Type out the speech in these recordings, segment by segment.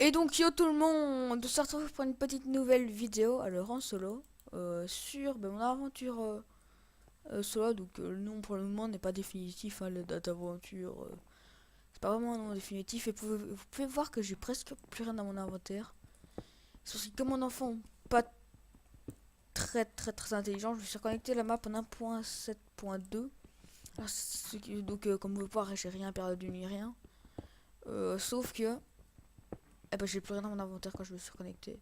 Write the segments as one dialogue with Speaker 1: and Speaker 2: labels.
Speaker 1: Et donc yo tout le monde, on se retrouve pour une petite nouvelle vidéo, alors en solo, sur mon aventure solo. Donc le nom pour le moment n'est pas définitif, hein, la date d'aventure, c'est pas vraiment un nom définitif. Et vous pouvez voir que j'ai presque plus rien dans mon inventaire. C'est parce que comme mon enfant pas très intelligent, je me suis reconnecté à la map en 1.7.2. Donc comme vous pouvez voir, j'ai rien perdu ni rien. Sauf que j'ai plus rien dans mon inventaire quand je me suis connecté.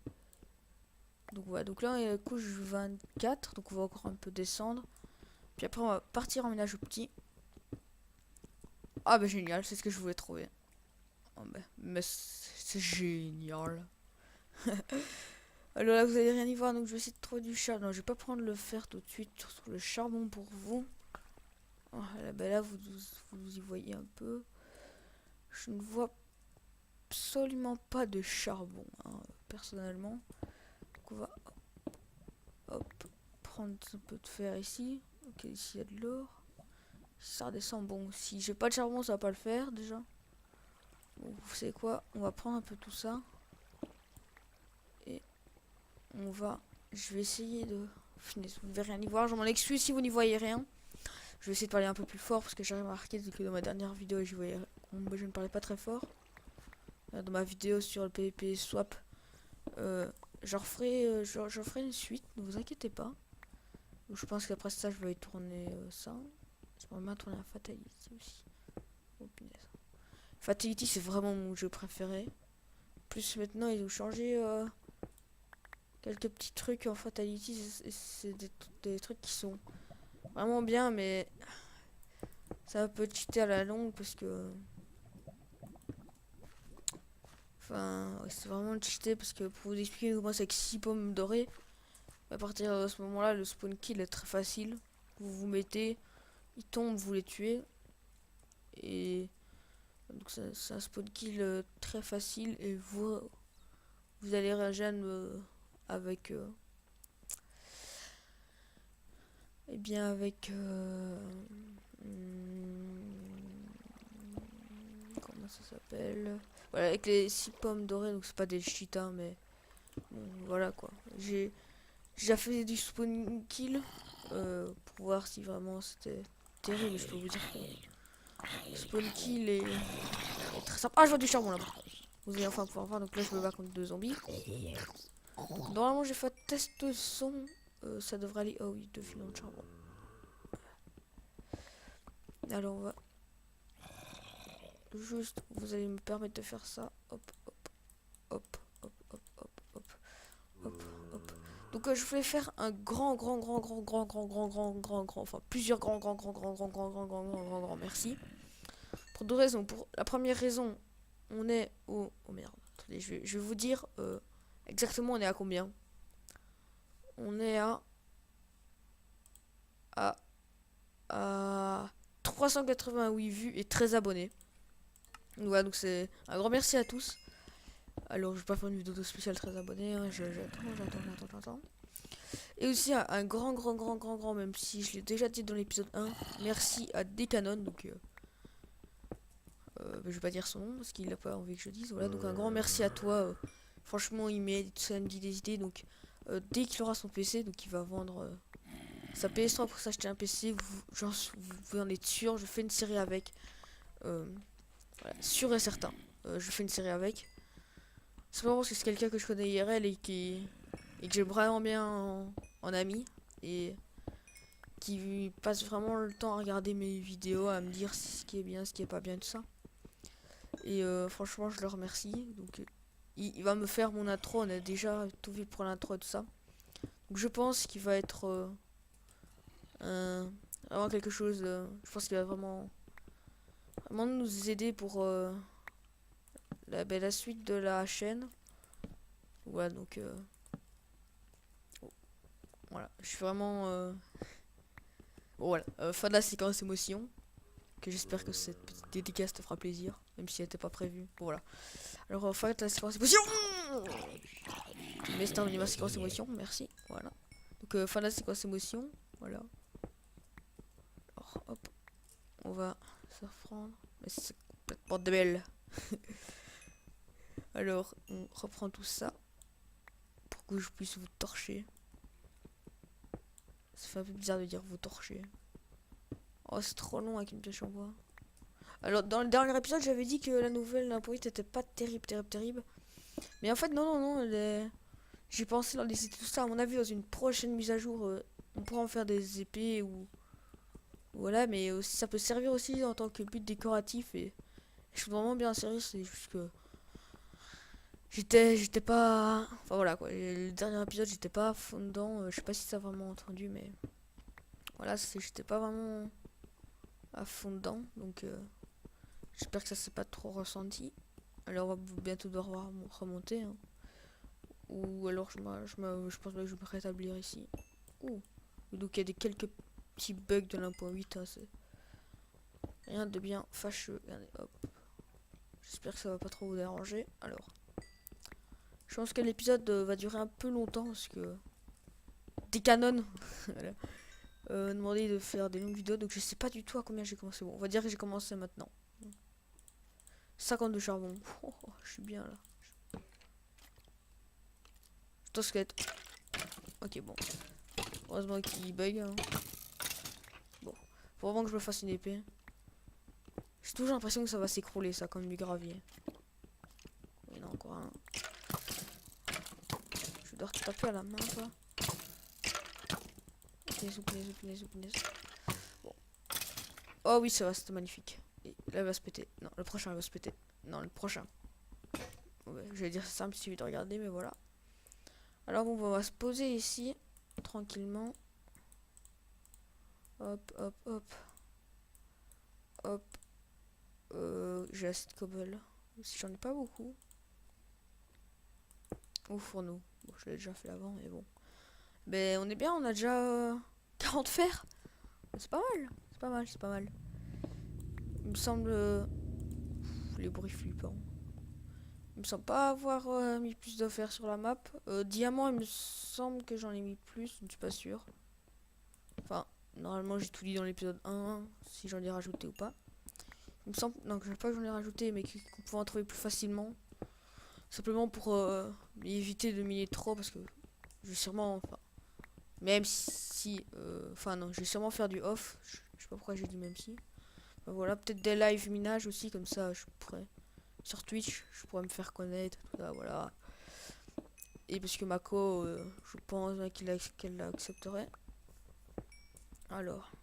Speaker 1: Donc voilà, donc là on est à la couche 24, donc on va encore un peu descendre. Puis après on va partir en ménage au petit. Ah bah génial, c'est ce que je voulais trouver. Oh, mais c'est génial. Alors là vous allez rien y voir, donc je vais essayer de trouver du charbon. Non, je vais pas prendre le fer tout de suite, surtout le charbon pour vous. Oh, là, bah là vous y voyez un peu. Je ne vois absolument pas de charbon, hein, personnellement. Donc on va hop, prendre un peu de fer ici. Ok, ici il y a de l'or. Si ça redescend, bon, si j'ai pas de charbon, ça va pas le faire déjà. Bon, vous savez quoi, on va prendre un peu tout ça. Et on va. Je vais essayer de. Finir. Vous ne devez rien y voir, je m'en excuse si vous n'y voyez rien. Je vais essayer de parler un peu plus fort parce que j'ai remarqué que dans ma dernière vidéo, je ne parlais pas très fort. Dans ma vidéo sur le PvP Swap, j'en ferai une suite, ne vous inquiétez pas. Je pense qu'après ça, je vais tourner ça. Je vais même tourner un Fatality aussi. Oh punaise. Fatality, c'est vraiment mon jeu préféré. Plus maintenant, ils ont changé quelques petits trucs en Fatality. C'est des trucs qui sont vraiment bien, mais ça peut cheater à la longue parce que. Enfin, ouais, c'est vraiment cheaté parce que pour vous expliquer comment c'est avec 6 pommes dorées, à partir de ce moment-là, le spawn kill est très facile. Vous vous mettez, ils tombent, vous les tuez. Et donc c'est un spawn kill très facile et vous allez réagir avec eh bien avec comment ça s'appelle, voilà, avec les 6 pommes dorées. Donc c'est pas des cheetahs, mais bon, voilà quoi. J'ai déjà fait du spawn kill pour voir si vraiment c'était terrible. Je peux vous dire que le spawn kill est très sympa. Ah, je vois du charbon là-bas. Vous allez enfin pouvoir voir. Donc là je me bats contre 2 zombies. Donc, normalement j'ai fait test son, ça devrait aller. Oh oui, 2 filons de charbon. Alors on va juste, vous allez me permettre de faire ça. Hop, hop, hop, hop, hop, hop, hop, hop, hop. Donc je voulais faire un grand, enfin plusieurs grand merci. Pour deux raisons. Pour la première raison, on est au... Oh merde, attendez, je vais vous dire exactement on est à combien. On est à, à 388 vues et 13 abonnés. Donc voilà, donc c'est un grand merci à tous. Alors je vais pas faire une vidéo spéciale 13 abonnés, hein, j'attends. Et aussi un grand, même si je l'ai déjà dit dans l'épisode 1, merci à Decanon, donc je vais pas dire son nom parce qu'il a pas envie que je dise. Voilà, donc un grand merci à toi. Franchement, il m'aide, ça me dit des idées. Donc dès qu'il aura son PC, donc il va vendre sa PS3 pour s'acheter un PC. Vous en êtes sûr, je fais une série avec. Voilà, sûr et certain. Je fais une série avec. C'est vraiment parce que c'est quelqu'un que je connais IRL et que j'aime vraiment bien en ami. Et qui passe vraiment le temps à regarder mes vidéos, à me dire ce qui est bien, ce qui est pas bien, tout ça. Et franchement, je le remercie. Donc, il va me faire mon intro. On a déjà tout vu pour l'intro et tout ça. Donc, je pense qu'il va être vraiment quelque chose. Je pense qu'il va vraiment nous aider pour la suite de la chaîne. Voilà, donc voilà. Je suis vraiment. Bon, voilà. Fin de la séquence émotion. Que j'espère que cette petite dédicace te fera plaisir, même si elle n'était pas prévue. Bon, voilà. Alors, fin de la séquence émotion. Mais c'est terminé ma séquence émotion, merci. Voilà. Donc fin de la séquence émotion, voilà. Alors hop, on va se reprendre. Mais c'est complètement de belle. Alors, on reprend tout ça pour que je puisse vous torcher. Ça fait un peu bizarre de dire vous torcher. Oh, c'est trop long avec une pioche en bois. Alors, dans le dernier épisode, j'avais dit que la nouvelle Impoint était pas terrible. Mais en fait, non. J'ai pensé dans les tout ça. À mon avis, dans une prochaine mise à jour, on pourra en faire des épées ou. Voilà, mais aussi, ça peut servir aussi en tant que but décoratif. Et je suis vraiment bien sérieux, c'est juste que. J'étais pas. Enfin voilà quoi. Le dernier épisode, j'étais pas à fond dedans. Je sais pas si ça a vraiment entendu, mais. Voilà, j'étais pas vraiment à fond dedans. Donc. J'espère que ça s'est pas trop ressenti. Alors on va bientôt devoir remonter. Hein. Ou alors je pense que je vais me rétablir ici. Ouh. Donc il y a quelques petits bugs de l'1.8. Hein, c'est rien de bien fâcheux. Regardez, hop. J'espère que ça va pas trop vous déranger. Alors. Je pense que l'épisode va durer un peu longtemps parce que. Des canons voilà. Demandé de faire des longues vidéos. Donc je sais pas du tout à combien j'ai commencé. Bon, on va dire que j'ai commencé maintenant. 52 charbon. Oh, je suis bien là. Squelette. Ok, bon. Heureusement qu'il bug. Hein. Bon. Faut vraiment que je me fasse une épée. J'ai toujours l'impression que ça va s'écrouler, ça, comme du gravier. Il y en a encore un. Je dois te taper à la main, quoi. Punaise. Bon. Oh oui, ça va, c'était magnifique. Et là, elle va se péter. Non, le prochain, elle va se péter. Non, le prochain. Ouais, je vais dire c'est simple, il suffit de regarder, mais voilà. Alors bon, on va se poser ici, tranquillement. Hop. J'ai assez de cobble. Si j'en ai pas beaucoup. Au fourneau. Bon, je l'ai déjà fait avant, mais bon. Ben, on est bien, on a déjà 40 fer. C'est pas mal. C'est pas mal. Il me semble. Les bruits flippants. Il me semble pas avoir mis plus de fer sur la map. Diamant, il me semble que j'en ai mis plus, je ne suis pas sûr. Enfin, normalement, j'ai tout dit dans l'épisode 1, si j'en ai rajouté ou pas. Il me semble. Non, que je sais pas que j'en ai rajouté, mais qu'on pouvait en trouver plus facilement. Simplement pour éviter de miner trop, parce que je vais sûrement. Enfin, même si. Enfin, non, je vais sûrement faire du off. Je sais pas pourquoi j'ai dit même si. Ben voilà, peut-être des live minage aussi, comme ça, je pourrais. Sur Twitch, je pourrais me faire connaître, tout ça, voilà. Et parce que Mako, je pense qu'elle l'accepterait. Alors.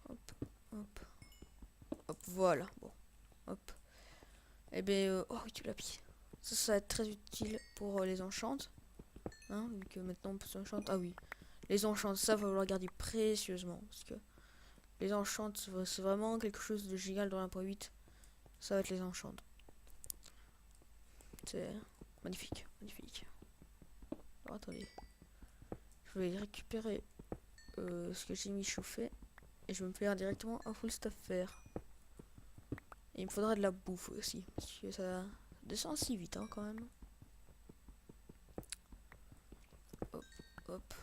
Speaker 1: Hop, voilà. Bon. Hop. Et ben, oh oui, tu l'as pris. Ça va être très utile pour les enchantes. Hein, vu que maintenant on peut s'enchanter. Ah oui. Les enchantes, ça va falloir garder précieusement. Parce que les enchantes, c'est vraiment quelque chose de génial dans l'1.8. Ça va être les enchantes. C'est magnifique. Alors, attendez. Je vais récupérer ce que j'ai mis chauffer. Et je vais me faire directement un full staff fer. Et il me faudra de la bouffe aussi. Parce que ça descend si vite hein, quand même. Hop.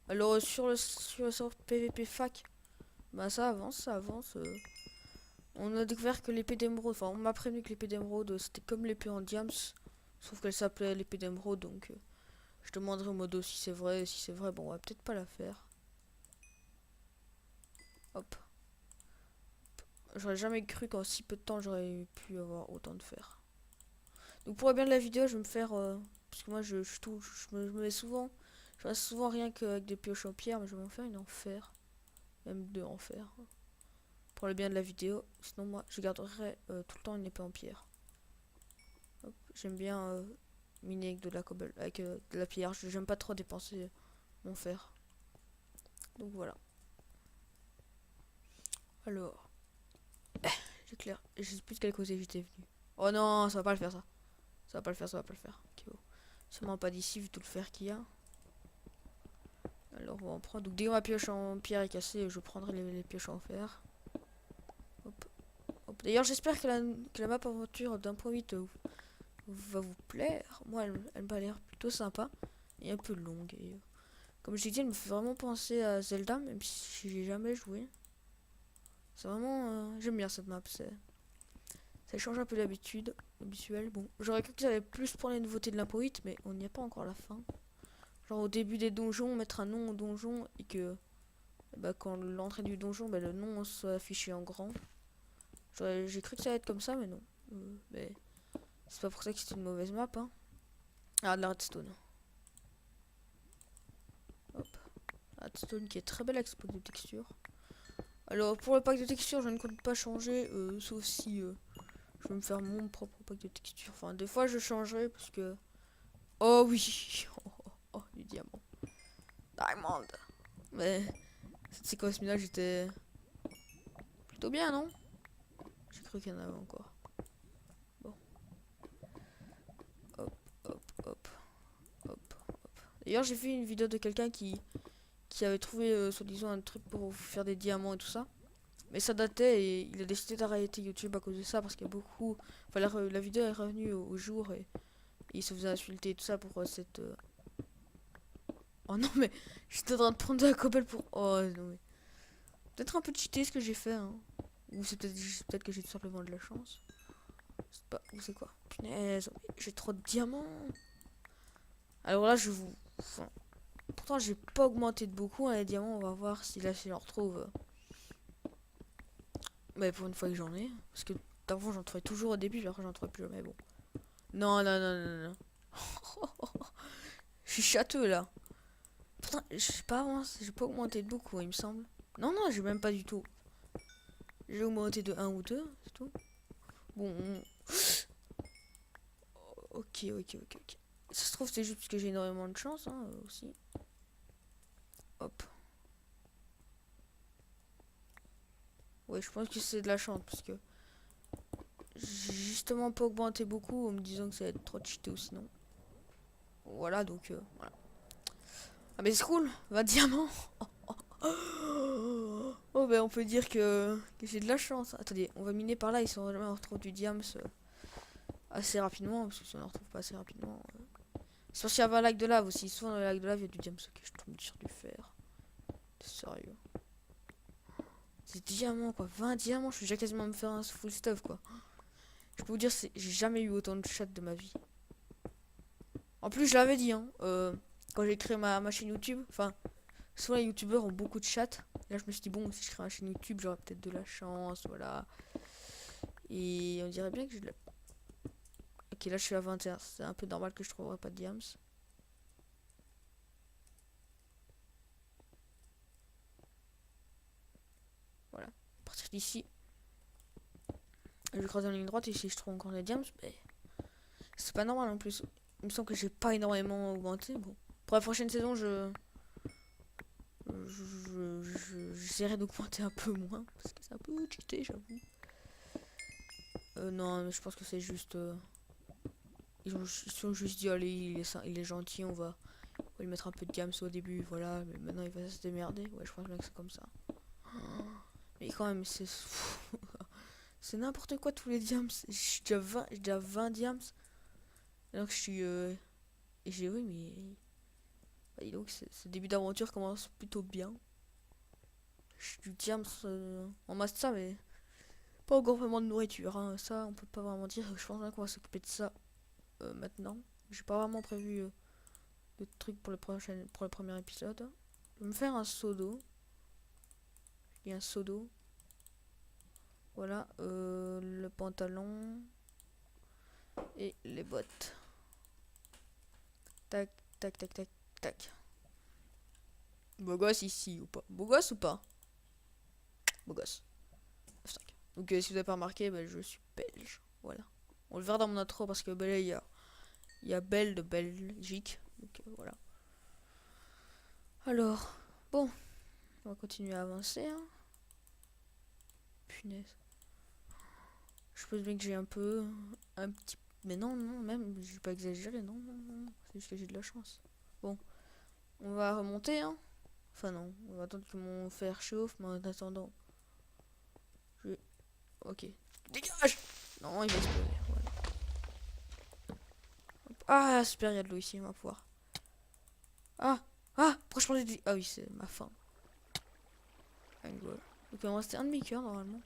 Speaker 1: Alors sur le sort PVP fac, bah ça avance. On a découvert que l'épée d'émeraude, enfin on m'a prévenu que l'épée d'émeraude c'était comme l'épée en diams. Sauf qu'elle s'appelait l'épée d'émeraude donc je demanderai au modo si c'est vrai. Si c'est vrai, bon on va peut-être pas la faire. Hop. J'aurais jamais cru qu'en si peu de temps j'aurais pu avoir autant de fer. Donc pour le bien de la vidéo, je vais me faire parce que moi je me mets souvent, je reste souvent rien qu'avec des pioches en pierre, mais je vais m'en faire une en fer, même deux en fer. Pour le bien de la vidéo, sinon moi je garderai tout le temps une épée en pierre. J'aime bien miner avec de la cobble, avec de la pierre. J'aime pas trop dépenser mon fer. Donc voilà. Alors. C'est clair. Je sais plus de quel côté j'étais venu. Oh non, ça va pas le faire ça. Ça va pas le faire. Ok, bon. Sûrement pas d'ici vu tout le fer qu'il y a. Alors on va en prendre. Donc dès que ma pioche en pierre est cassée, je prendrai les pioches en fer. Hop. D'ailleurs j'espère que la map aventure d'1.8 va vous plaire. Moi elle m'a l'air plutôt sympa. Et un peu longue. Et, comme je l'ai dit, elle me fait vraiment penser à Zelda, même si j'ai jamais joué. C'est vraiment. J'aime bien cette map. Ça change un peu d'habitude. habituel. Bon, j'aurais cru qu'ils allaient plus prendre les nouveautés de l'impro 8, mais on n'y a pas encore à la fin. Genre au début des donjons, mettre un nom au donjon et que bah, quand l'entrée du donjon, bah, le nom soit affiché en grand. J'ai cru que ça allait être comme ça, mais non. Mais c'est pas pour ça que c'est une mauvaise map. Hein. Ah, de la redstone. Hop. Redstone qui est très belle avec ce pack de texture. Alors pour le pack de texture, je ne compte pas changer, sauf si je vais me faire mon propre pack de texture. Enfin, des fois je changerai parce que... Oh oui. Oh, du diamant. Diamond. Mais cette séquence là j'étais plutôt bien, non? J'ai cru qu'il y en avait encore. Bon. Hop, hop, hop. Hop, hop. D'ailleurs, j'ai vu une vidéo de quelqu'un qui avait trouvé, soi-disant, un truc pour faire des diamants et tout ça. Mais ça datait et il a décidé d'arrêter YouTube à cause de ça parce qu'il y a beaucoup... Enfin, la vidéo est revenue au jour et il se faisait insulter et tout ça pour cette... Oh non, mais j'étais en train de prendre de la cobble pour... Oh non, mais... Peut-être un peu cheaté ce que j'ai fait, hein. Ou c'est peut-être que j'ai tout simplement de la chance. C'est pas... Ou c'est quoi? Punaise, j'ai trop de diamants. Alors là, je vous... Enfin, pourtant, j'ai pas augmenté de beaucoup, hein, les diamants. On va voir si là, si j'en retrouve... Mais pour une fois que j'en ai. Parce que d'avant, j'en trouvais toujours au début, puis après, j'en trouvais plus jamais. Bon. Non, non, non, non, non. Je suis châteux, là. Putain, je sais pas, moi, j'ai pas augmenté de beaucoup, il me semble. Non, non, j'ai même pas du tout. J'ai augmenté de 1 ou 2, c'est tout. Bon. Ok, ok, ok, ok. Ça se trouve, c'est juste parce que j'ai énormément de chance, hein, aussi. Hop. Ouais, je pense que c'est de la chance, parce que j'ai justement pas augmenté beaucoup en me disant que ça allait être trop cheaté ou sinon. Voilà, donc, voilà. Ah, mais c'est cool, 20 diamants. Oh, ben on peut dire que j'ai de la chance. Attendez, on va miner par là, ils sont jamais retrouver du diams assez rapidement, parce que si on ne retrouve pas assez rapidement... C'est parce qu'il y avait un lac de lave aussi, souvent dans le lac de lave il y a du diams, ok, je tombe sur du fer. Sérieux. C'est diamants quoi, 20 diamants, je suis déjà quasiment à me faire un full stuff quoi. Je peux vous dire, j'ai jamais eu autant de chats de ma vie. En plus, je l'avais dit, hein, quand j'ai créé ma chaîne YouTube, enfin, souvent les youtubeurs ont beaucoup de chats. Là, je me suis dit, bon, si je crée ma chaîne YouTube, j'aurai peut-être de la chance, voilà. Et on dirait bien que je l'ai. Ok, là, je suis à 21, c'est un peu normal que je trouverai pas de diams. Voilà, à partir d'ici. Je vais creuser en ligne droite et si je trouve encore des diams, mais c'est pas normal en plus. Il me semble que j'ai pas énormément augmenté. Bon, pour la prochaine saison, j'essaierai d'augmenter un peu moins parce que c'est un peu cheaté, j'avoue. Non, mais je pense que c'est juste. Ils sont juste dit, allez, il est gentil, on va lui mettre un peu de diams au début, voilà. Mais maintenant, il va se démerder. Ouais, je pense bien que c'est comme ça. Mais quand même, c'est. C'est n'importe quoi tous les diams. J'ai déjà 20 diams. Alors que je suis. Et j'ai oui, mais. Bah, dis donc, ce début d'aventure commence plutôt bien. Je suis du diams en masse ça, mais pas encore vraiment de nourriture. Hein. Ça, on peut pas vraiment dire. Je pense bien qu'on va s'occuper de ça maintenant. J'ai pas vraiment prévu de trucs pour pour le premier épisode. Je vais me faire un seau d'eau. Il y a un seau d'eau. Voilà, le pantalon et les bottes. Tac, tac, tac, tac, tac. Beau gosse ici ou pas? Beau gosse ou pas? Beau gosse. F5. Donc si vous n'avez pas remarqué, bah, je suis belge. Voilà. On le verra dans mon intro parce que bah, là, il y a Belle de Belgique. Donc voilà. Alors, bon. On va continuer à avancer. Hein. Punaise. Je pense bien que j'ai un petit... Mais non, non, même, je vais pas exagérer, non, non, non. C'est juste que j'ai de la chance. Bon. On va remonter, hein. Enfin non, on va attendre que mon fer chauffe, mais en attendant... Ok. Dégage. Non, il va exploser, voilà. Ah, super, il y a de l'eau ici, on va pouvoir. Ah, ah, pourquoi je parlais de... Ah oui, c'est ma faim. Donc il va me rester un demi-cœur, normalement.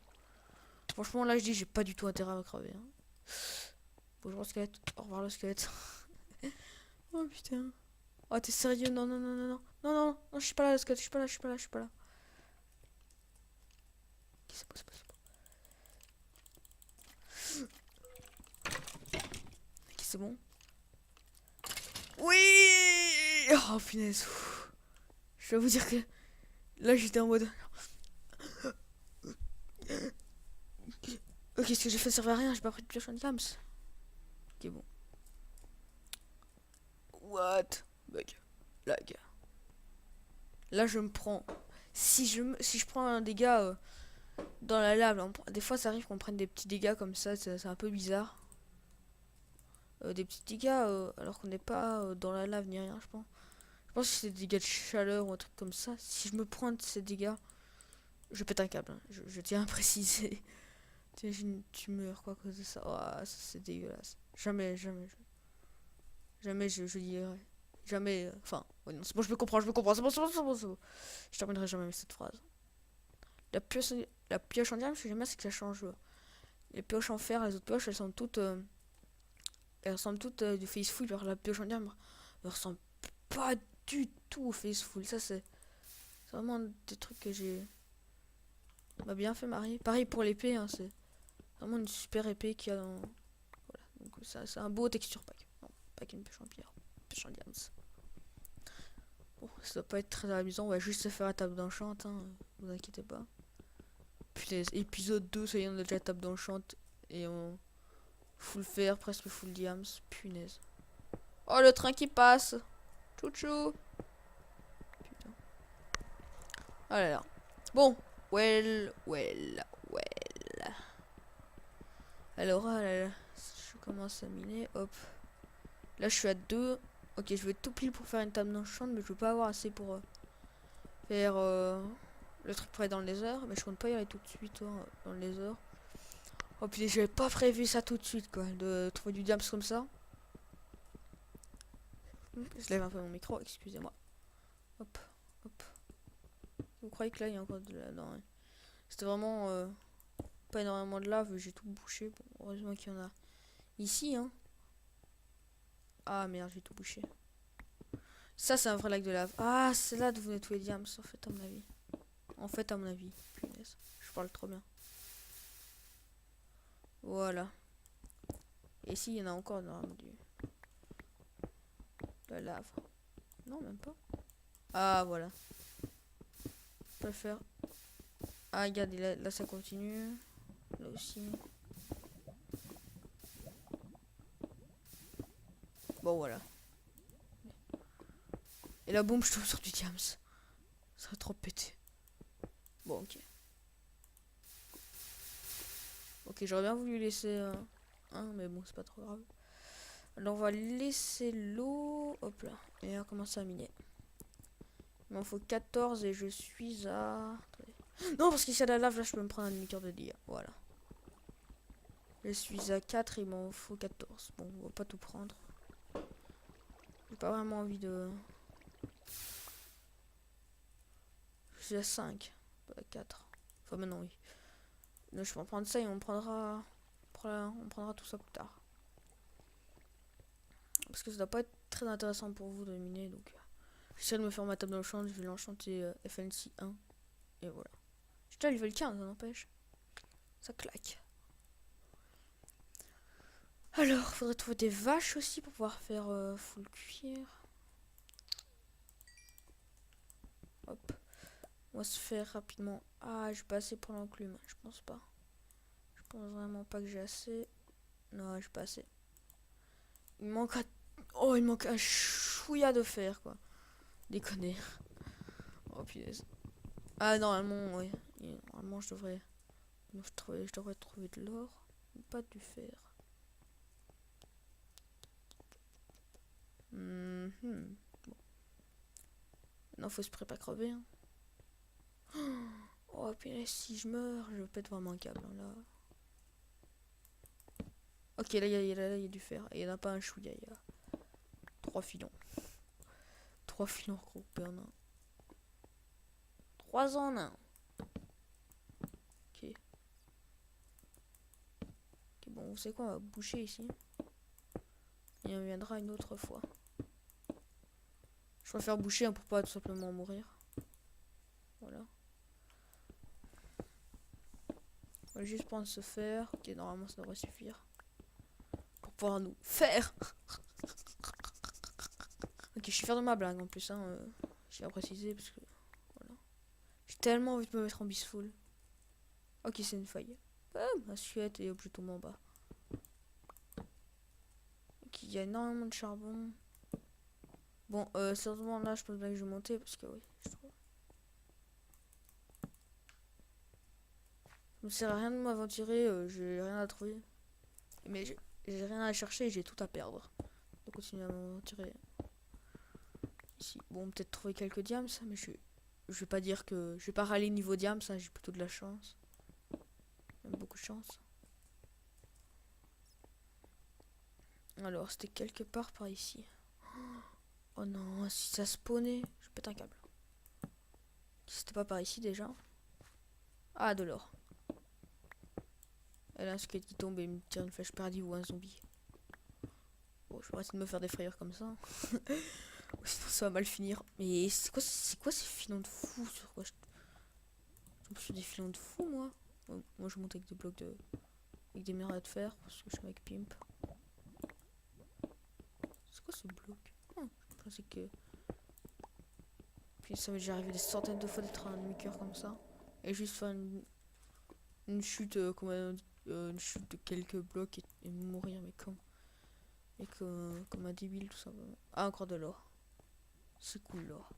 Speaker 1: Franchement, là, je dis, j'ai pas du tout intérêt à me crever. Hein. Bonjour le squelette. Au revoir le squelette. Oh putain. Oh t'es sérieux? Non, non, non, non, non. Non, non, non, je suis pas là le squelette. Je suis pas là, je suis pas là, je suis pas là. Ok, c'est bon, c'est bon, c'est bon. Ok, c'est bon. Oui! Oh punaise. Je dois vous dire que là j'étais en mode. Ok, ce que j'ai fait servait à rien, j'ai pas pris de pioche en diams. Ok, bon. What? Bug. Lag. Là je me prends. Si je prends un dégât dans la lave, des fois ça arrive qu'on prenne des petits dégâts comme ça, c'est un peu bizarre. Des petits dégâts alors qu'on n'est pas dans la lave ni rien, je pense. Je pense que c'est des dégâts de chaleur ou un truc comme ça. Si je me prends de ces dégâts, je pète un câble. Hein. Je tiens à préciser. T'imagines une tumeur quoi à cause de ça. Oh, ça c'est dégueulasse. Jamais, jamais, jamais je dirais. Jamais. Enfin, ouais, non, c'est bon, je me comprends, je me comprends. C'est bon, c'est bon, c'est bon, c'est bon. Je terminerai jamais cette phrase. La pioche, la pioche en diamant, je sais jamais ce que ça change. Les pioches en fer, les autres pioches, elles ressemblent toutes du Faceful. Alors la pioche en diamant, elle ressemble pas du tout au Faceful. Ça, c'est vraiment des trucs que j'ai. M'a bien fait marrer. Pareil pour l'épée, hein, c'est vraiment une super épée qu'il y a dans. Voilà, donc ça, c'est un beau texture pack. Non, pas qu'une pioche en pierre. Pioche en diamant. Bon, ça doit pas être très amusant, on va juste se faire la table d'enchant, hein, vous inquiétez pas. Putain, épisode 2, ça y est, on a déjà la table d'enchant et on full fer, presque full diams, punaise. Oh, le train qui passe. Chouchou. Putain. Oh là là. Bon, well. Alors, ah là là, je commence à miner, hop. Là, je suis à 2. Ok, je vais tout pile pour faire une table d'enchant, mais je vais pas avoir assez pour faire le truc pour aller dans le nether. Mais je compte pas y aller tout de suite dans le nether. Oh putain, j'avais pas prévu ça tout de suite quoi, de trouver du diams comme ça. Je lève un peu mon micro, excusez-moi. Hop, hop. Vous croyez que là il y a encore de la. Non, c'était vraiment pas énormément de lave, j'ai tout bouché. Bon, heureusement qu'il y en a ici, hein. Ah merde, j'ai tout bouché. Ça, c'est un vrai lac de lave. Ah, c'est là d'où venaient tous les diams, en fait, à mon avis. En fait, à mon avis. Punaise, je parle trop bien. Voilà. Et ici, il y en a encore dans de la lave. Non, même pas. Ah, voilà. On peut faire. Ah, regardez, là, ça continue. Là aussi. Bon, voilà. Et là, boum, je tombe sur du diams. Ça va trop péter. Bon, ok. Ok, j'aurais bien voulu laisser un, mais bon, c'est pas trop grave. Alors, on va laisser l'eau. Hop là. Et on va commencer à miner. Il m'en faut 14 et je suis à. Attendez. Non, parce qu'il y a de la lave, là, je peux me prendre un demi-cœur de dégâts. Voilà. Je suis à 4, il m'en faut 14. Bon, on va pas tout prendre. J'ai pas vraiment envie de. Je suis à 5, pas à 4. Enfin, maintenant, oui. Donc, je peux en prendre ça et on prendra tout ça plus tard. Parce que ça doit pas être très intéressant pour vous de miner, donc. J'essaie de me faire ma table d'enchant, je vais l'enchanter FNC 1. Et voilà. J'étais à level 15, ça n'empêche. Ça claque. Alors, faudrait trouver des vaches aussi pour pouvoir faire full cuir. Hop. On va se faire rapidement. Ah, j'ai pas assez pour l'enclume. Je pense pas. Je pense vraiment pas que j'ai assez. Non, j'ai pas assez. Il manque un. Oh, il manque un chouïa de fer, quoi. Déconner. Oh, punaise. Ah, normalement, ouais. Normalement, je devrais trouver de l'or. Pas du fer. Bon. Non, faut se préparer à crever. Hein. Oh, punaise, si je meurs, je pète vraiment un câble. Hein, là. Ok, là, il y a du fer. Et il n'y en a pas un chouïa, il y a 3 filons. 3 filons regroupés en un. 3 en un. Ok. Ok, bon, vous savez quoi, on va boucher ici. y reviendra une autre fois. Je préfère boucher hein, pour pas tout simplement mourir. Voilà. On va juste prendre ce fer. Ok, normalement ça devrait suffire. Pour pouvoir nous faire. Ok, je suis fier de ma blague en plus. Hein, je tiens à préciser parce que. Voilà. J'ai tellement envie de me mettre en bisfull. Ok, c'est une feuille. Ah, assiette et objet tombe en bas. Ok, il y a énormément de charbon. Bon, sérieusement là, je pense bien que je vais monter parce que oui, je trouve. Ça me sert à rien de m'aventurer, j'ai rien à trouver. Mais j'ai rien à chercher et j'ai tout à perdre. Donc continuer à m'aventurer. Ici, bon, peut-être trouver quelques diams, ça, mais je vais pas dire que. Je vais pas râler niveau diams, ça, j'ai plutôt de la chance. Même beaucoup de chance. Alors, c'était quelque part par ici. Oh non, si ça spawnait, je pète un câble. C'était pas par ici déjà. Ah, de l'or. Et là, un squelette qui tombe et me tire une flèche perdue ou un zombie. Bon, je vais essayer de me faire des frayeurs comme ça. Sinon, ça va mal finir. Mais c'est quoi ces filons de fou sur quoi je tombe sur des filons de fou, moi. Moi, je monte avec des blocs de. Avec des minerais de fer parce que je suis avec Pimp. C'est quoi ce bloc? Je pensais que. Puis ça m'est déjà arrivé des centaines de fois d'être un demi-cœur comme ça. Et juste faire une chute une chute de quelques blocs et mourir, mais comme un débile tout simplement. Ah, encore de l'or. C'est cool l'or.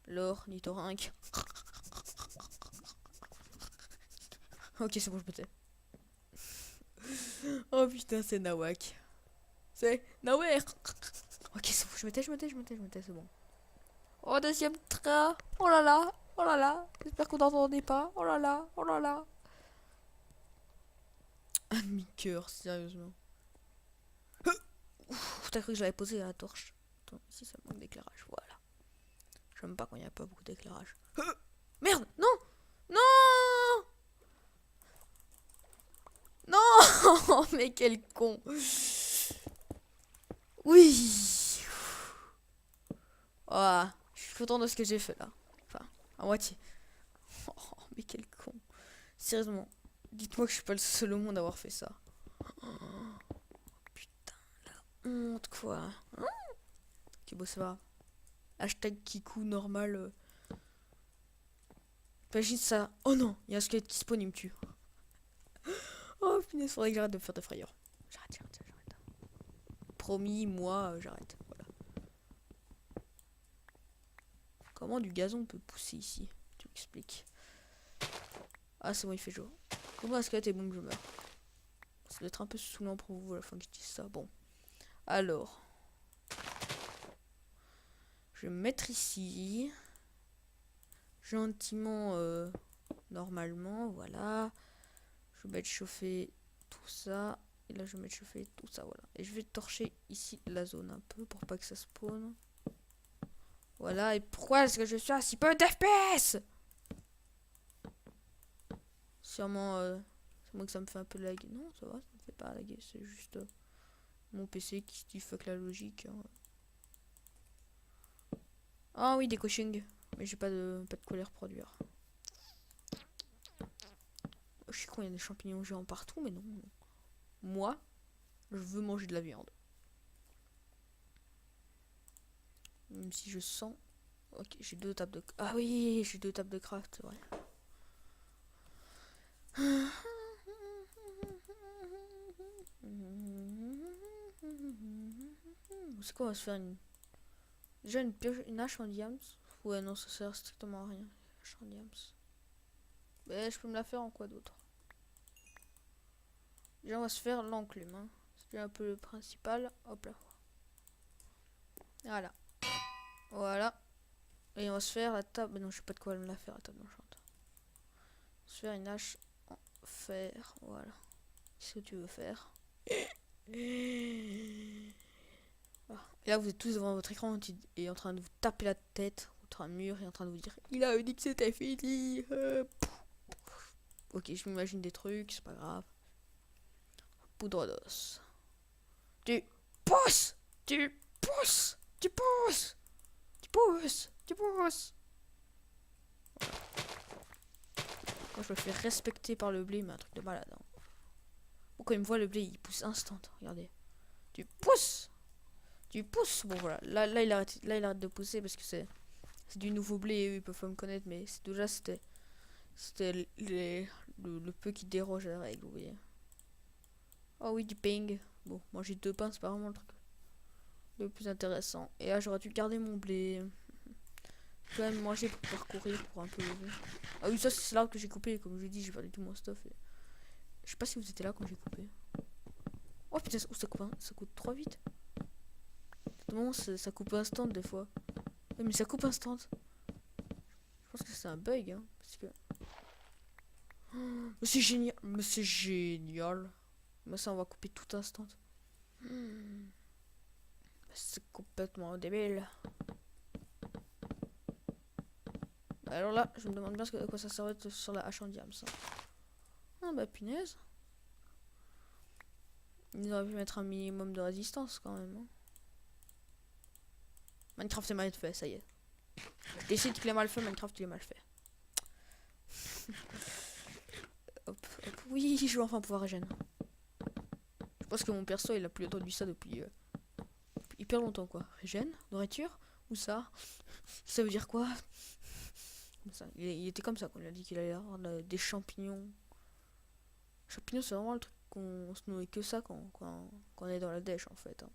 Speaker 1: L'or, nitorinque. Ok, c'est bon, je me tais. Oh putain, c'est Nawak. C'est Nawak. Ok, c'est bon, je me tais, c'est bon. Oh, deuxième train. Oh là là, oh là là. J'espère qu'on n'entendait pas. Oh là là, oh là là. Un demi-cœur, sérieusement. Ouf, t'as cru que j'avais posé la torche. Attends, ici ça manque d'éclairage, voilà. J'aime pas quand il n'y a pas beaucoup d'éclairage. Merde, non. Non. Non. Mais quel con. Oui. Oh, je suis content de ce que j'ai fait là. Enfin, à moitié. Oh, mais quel con. Sérieusement, dites-moi que je suis pas le seul au monde à avoir fait ça. Oh, putain, la honte quoi. Hein? Ok, bon, ça va. Hashtag Kikou normal. Imagine ça. Oh non, il y a un squelette qui spawn, il me tue. Oh punaise, faudrait que j'arrête de me faire de frayeurs. J'arrête. Promis, moi, j'arrête. Voilà. Comment du gazon peut pousser ici? Tu m'expliques. Ah, c'est bon, il fait jour. Comment un squelette et boum, je meurs. Ça doit être un peu saoulant pour vous à la fin que je dise ça. Bon. Alors. Je vais me mettre ici. Gentiment, normalement, voilà. Je vais mettre chauffer tout ça. Et là, je vais mettre chauffer tout ça, voilà. Et je vais torcher ici la zone un peu pour pas que ça spawn. Voilà. Et pourquoi est-ce que je suis à si peu d'FPS? Sûrement, c'est moi que ça me fait un peu lag. Non, ça va, ça me fait pas laguer. C'est juste mon PC qui dit fuck la logique. Hein. Ah oui, des coachings. Mais j'ai pas de colère produire. Je sais qu'il y a des champignons géants partout, mais non. Moi, je veux manger de la viande. Même si je sens. Ok, j'ai 2 tables de. Ah oui, j'ai 2 tables de craft, c'est vrai. C'est quoi, on va se faire une. Déjà une pioche, une hache en diams. Ouais, non, ça sert strictement à rien. Hache en diams. Mais je peux me la faire en quoi d'autre? Déjà, on va se faire l'enclume. Hein. C'est un peu le principal. Hop là. Voilà. Voilà. Et on va se faire la table. Mais non, je sais pas de quoi me la faire, la table d'enchant. On va se faire une hache en fer. Voilà. Qu'est-ce que tu veux faire? Et là, vous êtes tous devant votre écran et en train de vous taper la tête contre un mur et en train de vous dire il a dit que c'était fini. Ok, je m'imagine des trucs, c'est pas grave. Poudre d'os. Tu pousses. Tu pousses. Tu pousses. Tu pousses. Tu pousses. Moi je me fais respecter par le blé, mais un truc de malade. Hein. Bon, quand il me voit, le blé il pousse instant. Regardez. Tu pousses. Tu pousses. Bon voilà. Là il arrête de pousser parce que c'est du nouveau blé et eux ils peuvent pas me connaître, mais déjà c'était le peu qui déroge à la règle, vous voyez. Oh oui, du ping. Bon, manger 2 pains, c'est pas vraiment le truc le plus intéressant. Et là, j'aurais dû garder mon blé. Quand même manger pour parcourir pour un peu lever. Ah oui, ça c'est l'arbre que j'ai coupé. Comme je l'ai dit, j'ai perdu tout mon stuff. Et... je sais pas si vous étiez là quand j'ai coupé. Oh putain, ça coupe trop vite. Bon, ça coupe instant des fois. Ouais, mais ça coupe instant. Je pense que c'est un bug, hein. Parce que. Mais c'est génial. Mais c'est génial. Mais ça, on va couper tout instant. C'est complètement débile. Alors là, je me demande bien à quoi ça servait sur la hache en diamant, ça. Ah bah punaise. Ils auraient pu mettre un minimum de résistance quand même. Hein. Minecraft est mal fait, ça y est. Décide qu'il est mal fait, Minecraft il est mal fait. Hop, hop. Oui, je vais enfin pouvoir régénérer. Je pense que mon perso il a plus entendu ça depuis hyper longtemps quoi. Régène, nourriture, où ça? Ça veut dire quoi? Ça, il était comme ça quand il a dit qu'il allait avoir des champignons. Champignons c'est vraiment le truc qu'on se nourrit que ça quand on est dans la dèche en fait. Hein.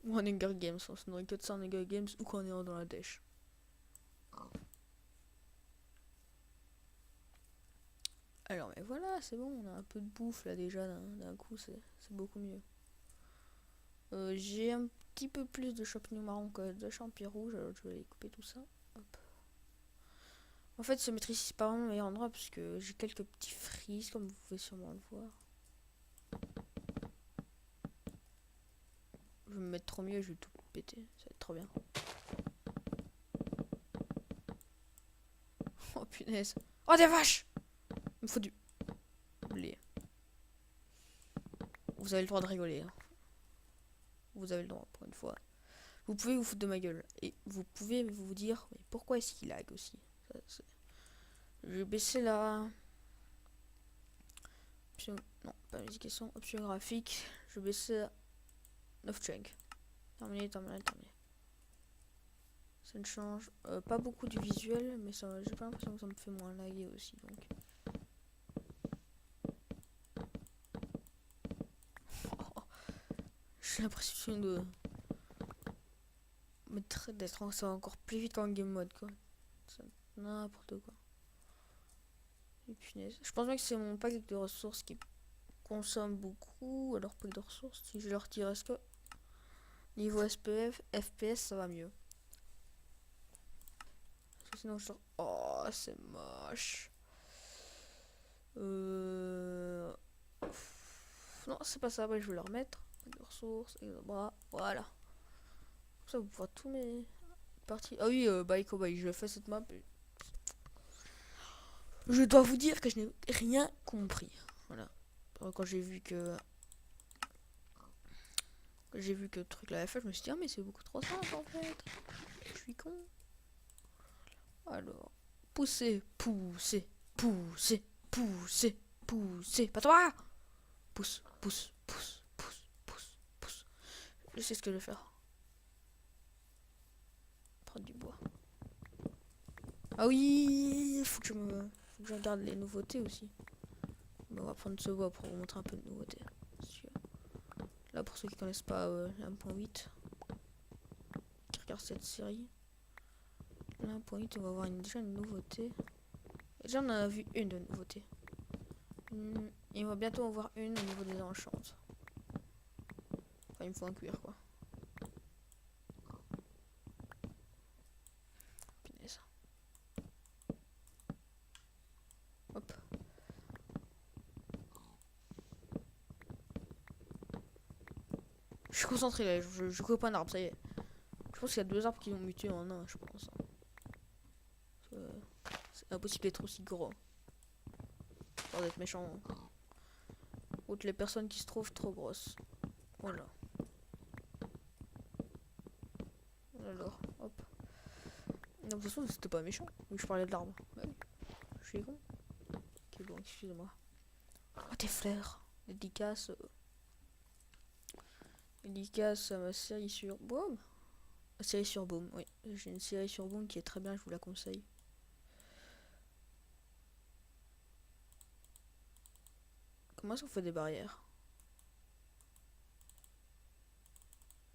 Speaker 1: Ou en Hunger Games, on se nourrit que de ça en Hunger Games ou quand on est dans la dèche. Alors mais voilà, c'est bon, on a un peu de bouffe là déjà d'un coup, c'est beaucoup mieux. J'ai un petit peu plus de champignons marrons que de champignons rouges, alors je vais aller couper tout ça. Hop. En fait, ce maîtrise c'est pas vraiment le meilleur endroit parce que j'ai quelques petits frises comme vous pouvez sûrement le voir. Je vais me mettre trop mieux, je vais tout péter, ça va être trop bien. Oh punaise. Oh des vaches! Il me faut du blé. Vous avez le droit de rigoler. Hein. Vous avez le droit pour une fois. Vous pouvez vous foutre de ma gueule. Et vous pouvez vous dire mais pourquoi est-ce qu'il lag aussi ça, je vais baisser la... Option... non, pas médication. Option graphique. Je vais baisser la... 9 chunk. Terminé. Ça ne change pas beaucoup du visuel, mais ça, j'ai pas l'impression que ça me fait moins laguer aussi. Donc. J'ai l'impression de... d'être encore plus vite qu'en game mode quoi. N'importe quoi. Et punaise. Je pense bien que c'est mon pack de ressources qui consomme beaucoup. Alors pack de ressources, si je le retire, est-ce que niveau SPF, FPS ça va mieux? Parce que sinon je... oh c'est moche. Non c'est pas ça, ouais, je vais le remettre. Pack de ressources, et bras, voilà. Comme ça vous pouvez tous mes parties. Ah oui, Baiko, je fais cette map. Je dois vous dire que je n'ai rien compris. Voilà. Quand j'ai vu que le truc l'avait fait, je me suis dit ah mais c'est beaucoup trop simple en fait. Je suis con. Alors, pousser. Pas toi. Pousse. Je sais ce que je vais faire. Prendre du bois. Ah oui, faut que je regarde les nouveautés aussi. On va prendre ce bois pour vous montrer un peu de nouveautés. Là, pour ceux qui connaissent pas la 1.8, qui regardent cette série, la 1.8, on va voir déjà une nouveauté. Déjà, on en a vu une de nouveauté. Et on va bientôt en voir une au niveau des enchantes. Enfin, il me faut un cuir, quoi. Punaise. Hop. Je suis concentré là, je coupe un arbre, ça y est. Je pense qu'il y a 2 arbres qui ont muté en un, je pense. C'est impossible d'être aussi gros. Sans être méchant. Outre les personnes qui se trouvent trop grosses. Voilà. Alors, hop. Non, de toute façon, c'était pas méchant. Donc je parlais de l'arbre. Bah oui, je suis con. Ok, bon, excusez-moi. Oh, des fleurs. Dédicace. Dédicace à ma série sur Boom. Série sur Boom, oui. J'ai une série sur Boom qui est très bien, je vous la conseille. Comment est-ce qu'on fait des barrières?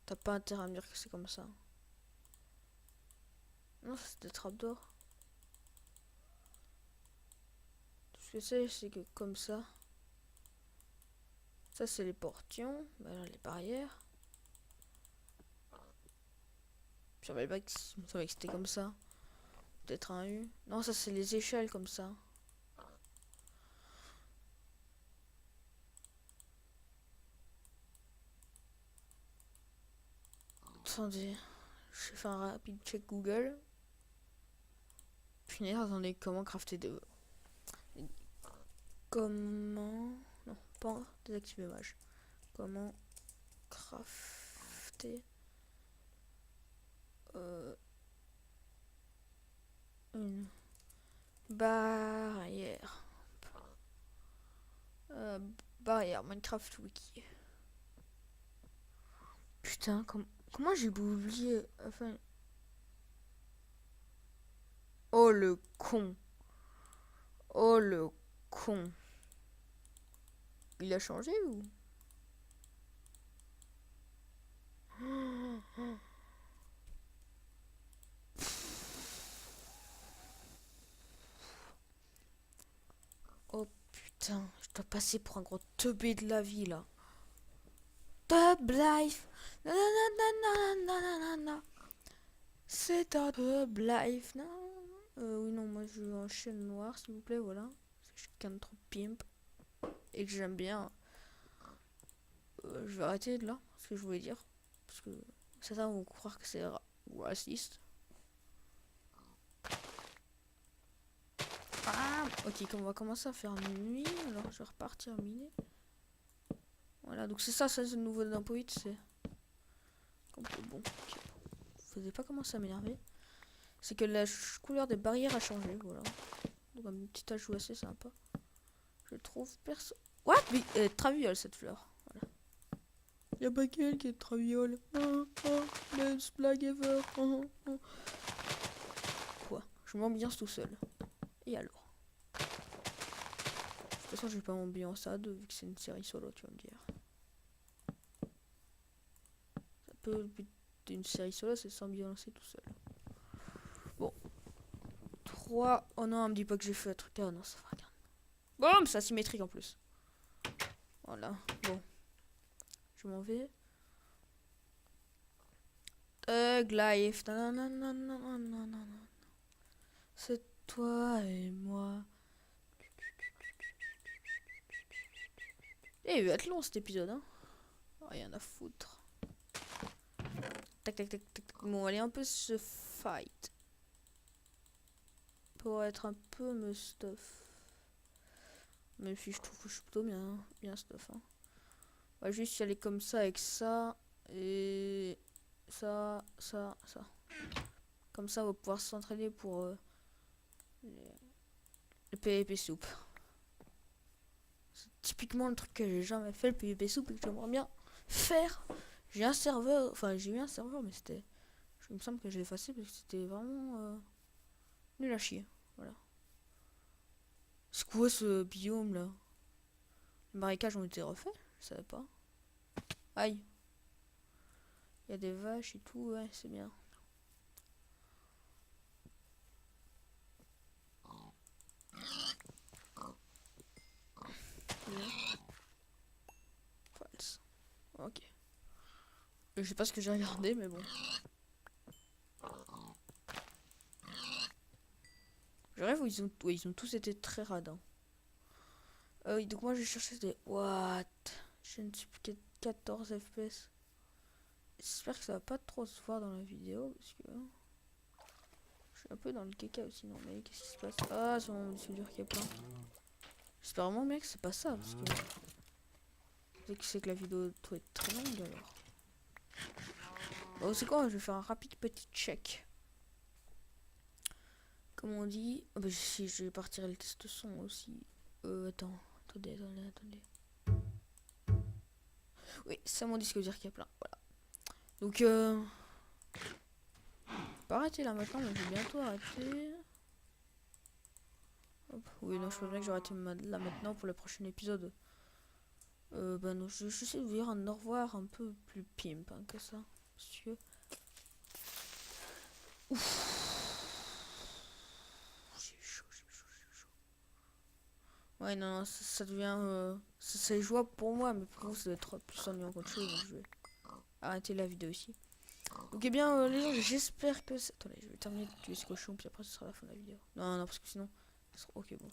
Speaker 1: T'as pas intérêt à me dire que c'est comme ça. Non, c'est des trappes d'or. Tout ce que c'est que comme ça. Ça, c'est les portions. Bah, là, les barrières. Je savais pas que c'était comme ça. Peut-être un U. Non, ça, c'est les échelles comme ça. Attendez. Je vais faire un rapide check Google. Punaise, attendez, comment crafter des... Comment... Non, pas désactiver mage. Comment crafter une barrière. Barrière Minecraft Wiki. Putain, comment j'ai oublié... Enfin... Oh le con. Oh le con. Il a changé ou... Oh putain, je dois passer pour un gros teubé de la vie là. Tub life. Nanana. C'est un Tub life. Oui, non, moi je veux un chêne noir s'il vous plaît, voilà. Parce que je suis quelqu'un de trop pimp. Et que j'aime bien. Je vais arrêter de là, ce que je voulais dire. Parce que certains vont croire que c'est raciste. Ah, ok, on va commencer à faire nuit. Alors je vais repartir miner. Voilà, donc c'est ça, c'est le nouveau d'Impoït, c'est... Bon, okay. Vous n'avez pas commencé à m'énerver. C'est que la couleur des barrières a changé, voilà. Donc un petit ajout assez sympa. Je trouve perso... What? Mais elle est traviole cette fleur. Voilà. Y'a pas qu'elle qui est traviole. Best blague ever. Quoi? Je m'ambiance tout seul. Et alors? De toute façon, je vais pas m'ambiancer à deux vu que c'est une série solo, tu vas me dire. Ça peut, le but d'une série solo, c'est s'ambiancer tout seul. Bon. 3. Oh non, elle me dit pas que j'ai fait un truc. Ah non, ça va, regarde. Boum, c'est asymétrique en plus. Voilà, bon. Je m'en vais. Life. C'est toi et moi. Eh, il va être long cet épisode, hein. Rien à foutre. Tac, tac, tac, tac. Bon, on va aller un peu se fight. Pour être un peu me stuff. Même si je trouve que je suis plutôt bien stuff, hein. On va juste y aller comme ça avec ça. Et ça. Comme ça, on va pouvoir s'entraîner pour le PvP soup. C'est typiquement le truc que j'ai jamais fait, le PvP soup, et que j'aimerais bien faire. J'ai un serveur, enfin j'ai eu un serveur, mais c'était... Il me semble que j'ai effacé parce que c'était vraiment nul à chier. Voilà. C'est quoi ce biome là? Les marécages ont été refaits? Je savais pas. Aïe. Il y a des vaches et tout, ouais, c'est bien. False. Ok. Je sais pas ce que j'ai regardé, mais bon. Je rêve où ils ont tous été très radins. Oui, donc moi je cherchais des... What? Je ne suis plus qu'à 14 FPS. J'espère que ça va pas trop se voir dans la vidéo, parce que... Je suis un peu dans le caca aussi, non mais qu'est-ce qui se passe? Ah, c'est mon disque dur qui est plein. J'espère vraiment bien que c'est pas ça, parce que... C'est que la vidéo doit être très longue alors. Bon, c'est quoi? Je vais faire un rapide petit check. Comme on dit. Oh, bah, si je vais partir le test son aussi. Attendez. Oui, c'est mon disque dur qui est plein. Voilà. Donc, pas arrêter là maintenant, mais je vais bientôt arrêter. Hop. Oui, non, je pense bien que j'aurai arrêté là maintenant pour le prochain épisode. Bah non, je sais de vous dire un au revoir un peu plus pimp hein, que ça, monsieur. J'ai chaud. Ouais, non, ça devient. C'est jouable pour moi, mais pour vous, ça va être plus ennuyant qu'autre chose. Donc je vais arrêter la vidéo ici. Donc, eh bien, les gens, j'espère que. Attendez, je vais terminer de tuer ce cochon, puis après, ce sera la fin de la vidéo. Non, parce que sinon. Ok, bon.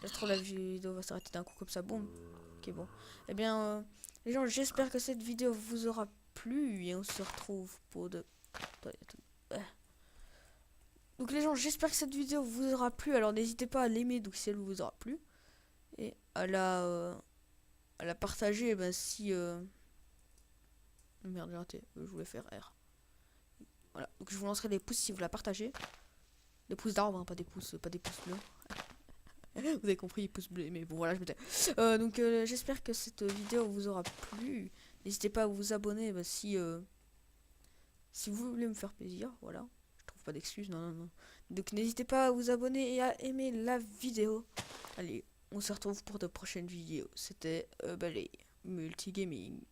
Speaker 1: Ça se trouve, la vidéo va s'arrêter d'un coup comme ça, boum. Ok, bon. Eh bien, les gens, j'espère que cette vidéo vous aura plu. Et on se retrouve pour de. Attendez. Donc, les gens, j'espère que cette vidéo vous aura plu. Alors, n'hésitez pas à l'aimer, donc si elle vous aura plu. Et à la partager, ben si. Merde, j'ai raté. Je voulais faire R. Voilà. Donc, je vous lancerai des pouces si vous la partagez. Des pouces d'arbre, hein, pas des pouces bleus. Vous avez compris, les pouces bleus. Mais bon, voilà, je m'étais. Donc, j'espère que cette vidéo vous aura plu. N'hésitez pas à vous abonner bah, si vous voulez me faire plaisir. Voilà. Je trouve pas d'excuses. Non. Donc, n'hésitez pas à vous abonner et à aimer la vidéo. Allez, on se retrouve pour de prochaines vidéos. C'était les Multigaming.